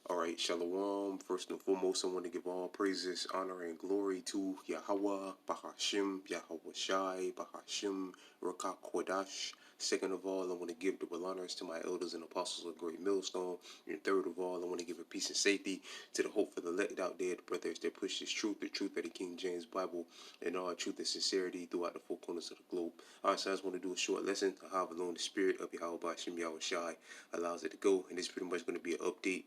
All right, Shalom. First and foremost, I want to give all praises, honor, and glory to Yahweh, Bahashim, Yahweh Shai, Bahashim, Rakak Kodash. Second of all, I want to give double honors to my elders and apostles of Great Millstone. And third of all, I want to give a peace and safety to the hope for the elect out there, the brothers that push this truth, the truth of the King James Bible, and all truth and sincerity throughout the four corners of the globe. All right, so I just want to do a short lesson on how alone the spirit of Yahweh Bahashim, Yahweh Shai allows it to go. And this is pretty much going to be an update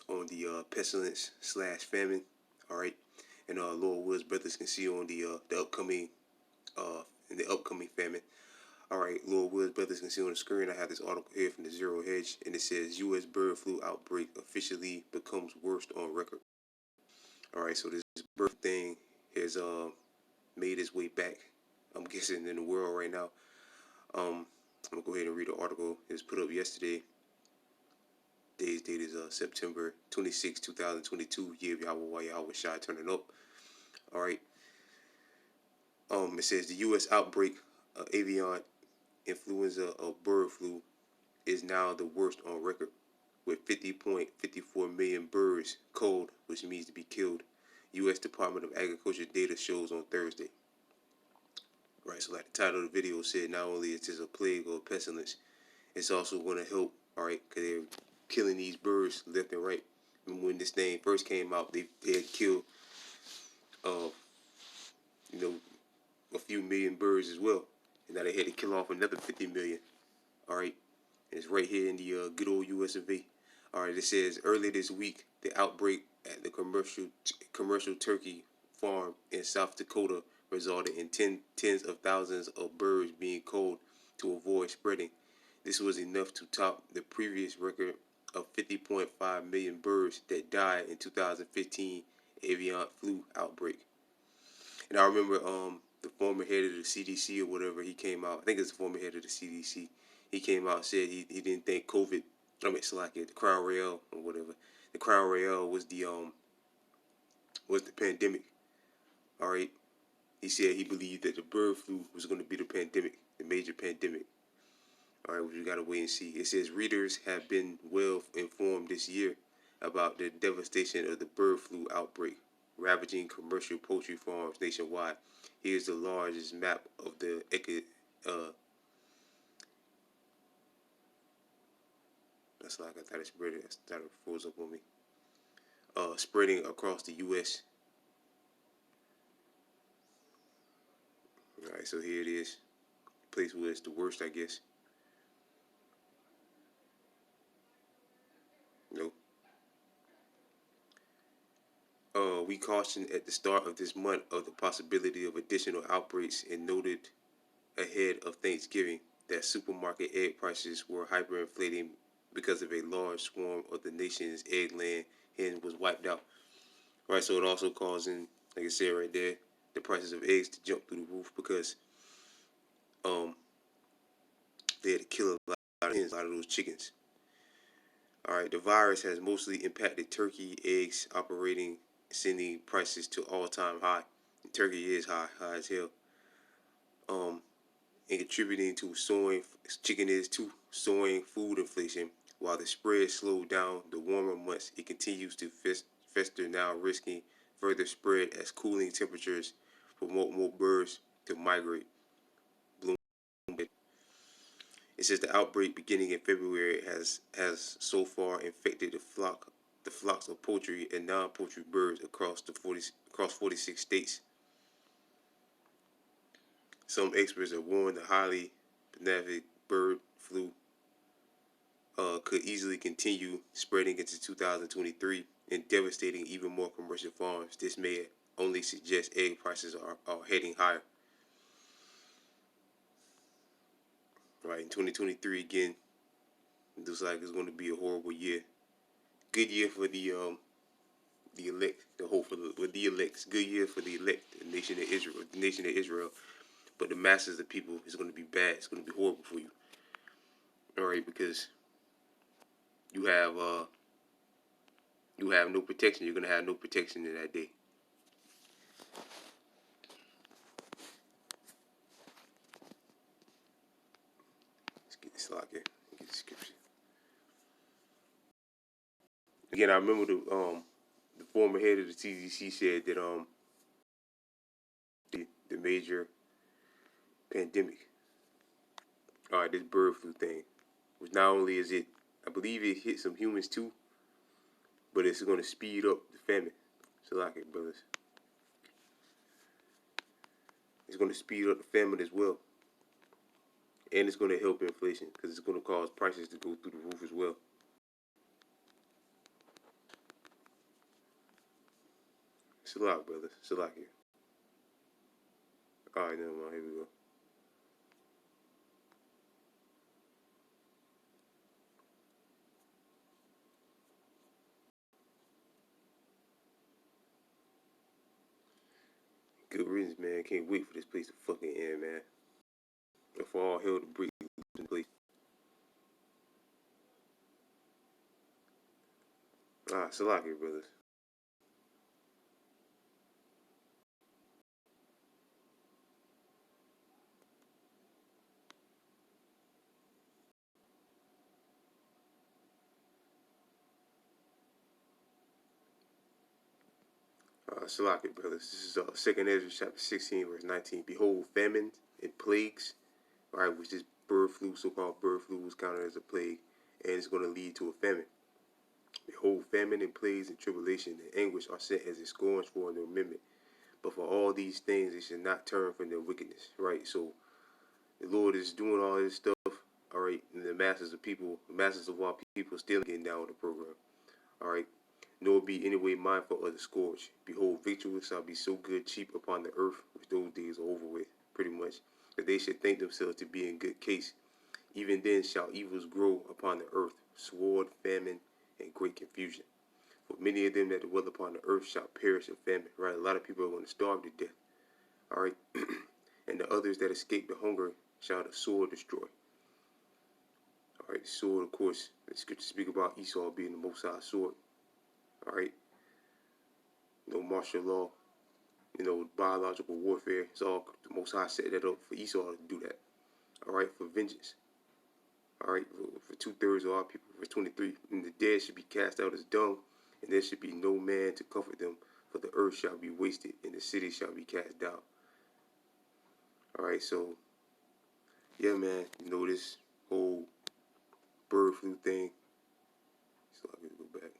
on the pestilence slash famine. All right, and Lord Woods brothers can see on the upcoming in the upcoming famine. All right, Lord Woods brothers can see on the screen. I have this article here from the Zero Hedge, and it says U.S. bird flu outbreak officially becomes worst on record. All right, so this bird thing has made its way back. I'm guessing in the world right now. I'm gonna go ahead and read the article. It was put up yesterday. Today's date is September 26, 2022. Year of Yahweh Shai turning up. All right. It says the U.S. outbreak of avian influenza of bird flu is now the worst on record, with 50.54 million birds culled, which means to be killed. U.S. Department of Agriculture data shows on Thursday. Right. So, like the title of the video said, not only is this a plague or a pestilence, it's also going to help. All right, because they're killing these birds left and right. And when this thing first came out, they had killed, you know, a few million birds as well, and now they had to kill off another 50 million. All right, and it's right here in the good old U.S. of A. All right, it says earlier this week the outbreak at the commercial turkey farm in South Dakota resulted in tens of thousands of birds being culled to avoid spreading. This was enough to top the previous record of 50.5 million birds that died in 2015 avian flu outbreak. And I remember the former head of the CDC or whatever, he came out. I think it's the former head of the CDC. He came out and said he didn't think COVID. I mean, it's like the Crown Royal or whatever. The Crown Royal was the pandemic. All right. He said he believed that the bird flu was going to be the pandemic, the major pandemic. All right, we gotta wait and see. It says readers have been well informed this year about the devastation of the bird flu outbreak, ravaging commercial poultry farms nationwide. Here's the largest map of the that's like I thought it spread. I thought it froze up on me. Spreading across the U.S. All right, so here it is. Place where it's the worst, I guess. Nope. We cautioned at the start of this month of the possibility of additional outbreaks and noted ahead of Thanksgiving that supermarket egg prices were hyperinflating because of a large swarm of the nation's egg-laying hen was wiped out. Right, so it also causing, like I said right there, the prices of eggs to jump through the roof because um they had to kill a lot of hens, a lot of those chickens. All right, the virus has mostly impacted turkey eggs operating, sending prices to all-time high. And turkey is high as hell. Um, and contributing to soaring food inflation. While the spread slowed down the warmer months, it continues to fester now, risking further spread as cooling temperatures promote more birds to migrate. It says the outbreak beginning in February has so far infected the flocks of poultry and non-poultry birds across 46 states. Some experts have warned the highly benefic bird flu could easily continue spreading into 2023 and devastating even more commercial farms. This may only suggest egg prices are heading higher. Right, in 2023 again, it looks like it's going to be a horrible year. Good year for the elect, the hope for the elects. Good year for the elect, the nation of Israel. But the masses of people is going to be bad. It's going to be horrible for you. All right, because you have no protection. You're going to have no protection in that day. Let's get this lock here. Get the scripture. Again, I remember the former head of the CDC said that the major pandemic, this bird flu thing, was not only is it, I believe it hit some humans too, but it's going to speed up the famine. So like it, brothers. It's going to speed up the famine as well. And it's going to help inflation because it's going to cause prices to go through the roof as well. It's a lot, brothers. It's a lot here. All right, never mind. Here we go. Good riddance, man. Can't wait for this place to fucking end, man. And for all hell to break loose in place. It's a lot here, brothers. Salaki, brothers. This is 2nd Ezra chapter 16, verse 19. Behold, famine and plagues, all right, which this bird flu, so-called bird flu, was counted as a plague, and it's going to lead to a famine. Behold, famine and plagues and tribulation and anguish are set as a scourge for an amendment. But for all these things, they should not turn from their wickedness, right? So the Lord is doing all this stuff, all right, and the masses of people, the masses of our people still getting down with the program, all right? Nor be any way mindful of the scourge. Behold, victuals shall be so good cheap upon the earth, which those days are over with, pretty much, that they should think themselves to be in good case. Even then shall evils grow upon the earth, sword, famine, and great confusion. For many of them that dwell upon the earth shall perish of famine, right? A lot of people are going to starve to death, all right? And the others that escape the hunger shall the sword destroy. All right, the sword, of course, the scriptures speak about Esau being the Most High sword. All right, martial law, biological warfare. It's all the Most High set that up for Esau to do that. All right, for vengeance. All right, for 2/3 of our people. Verse 23, and the dead should be cast out as dung, and there should be no man to comfort them, for the earth shall be wasted, and the city shall be cast down. All right, so yeah, man, this whole bird flu thing. So I can go back.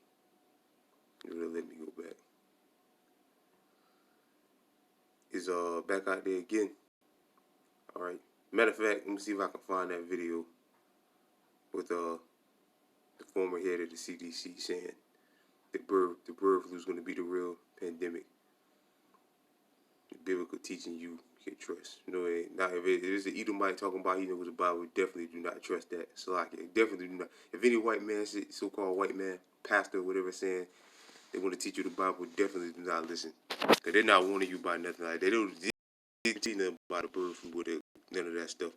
Let me go back. Is back out there again. All right. Matter of fact, let me see if I can find that video with the former head of the CDC saying the bird flu is going to be the real pandemic. The biblical teaching you can trust. Now if it's an Edomite talking about he knows the Bible, definitely do not trust that. So definitely do not. If any white man, so-called white man, pastor, whatever, saying they want to teach you the Bible, definitely do not listen. Because they're not warning you about nothing like that. They don't teach nothing about the bird flu with none of that stuff.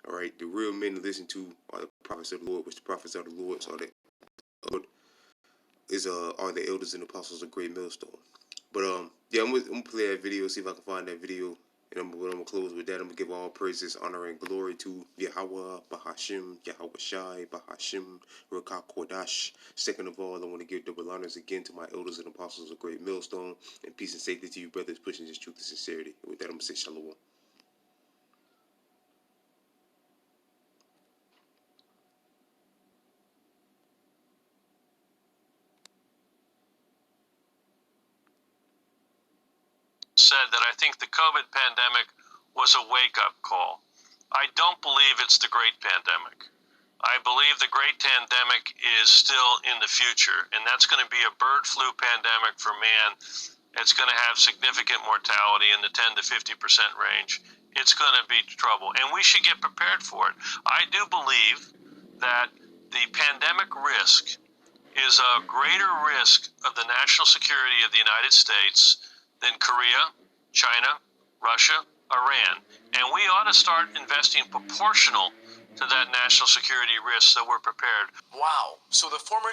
All right, the real men to listen to are the prophets of the Lord, which the prophets of the Lord are the elders and apostles of Great Millstone. But yeah, I'm gonna play that video, see if I can find that video, and I'm gonna close with that. I'm gonna give all praises, honor, and glory to Yahweh, Bahashim, Yahweh Shai, Bahashim, Rakah Kodash. Second of all, I want to give double honors again to my elders and apostles of Great Millstone, and peace and safety to you, brothers, pushing this truth and sincerity. With that, I'm gonna say shalom. Said that I think the COVID pandemic was a wake-up call. I don't believe it's the great pandemic. I believe the great pandemic is still in the future, and that's going to be a bird flu pandemic for man. It's going to have significant mortality in the 10 to 50% range. It's going to be trouble, and we should get prepared for it. I do believe that the pandemic risk is a greater risk of the national security of the United States than Korea, China, Russia, Iran. And we ought to start investing proportional to that national security risk so we're prepared. Wow. So the former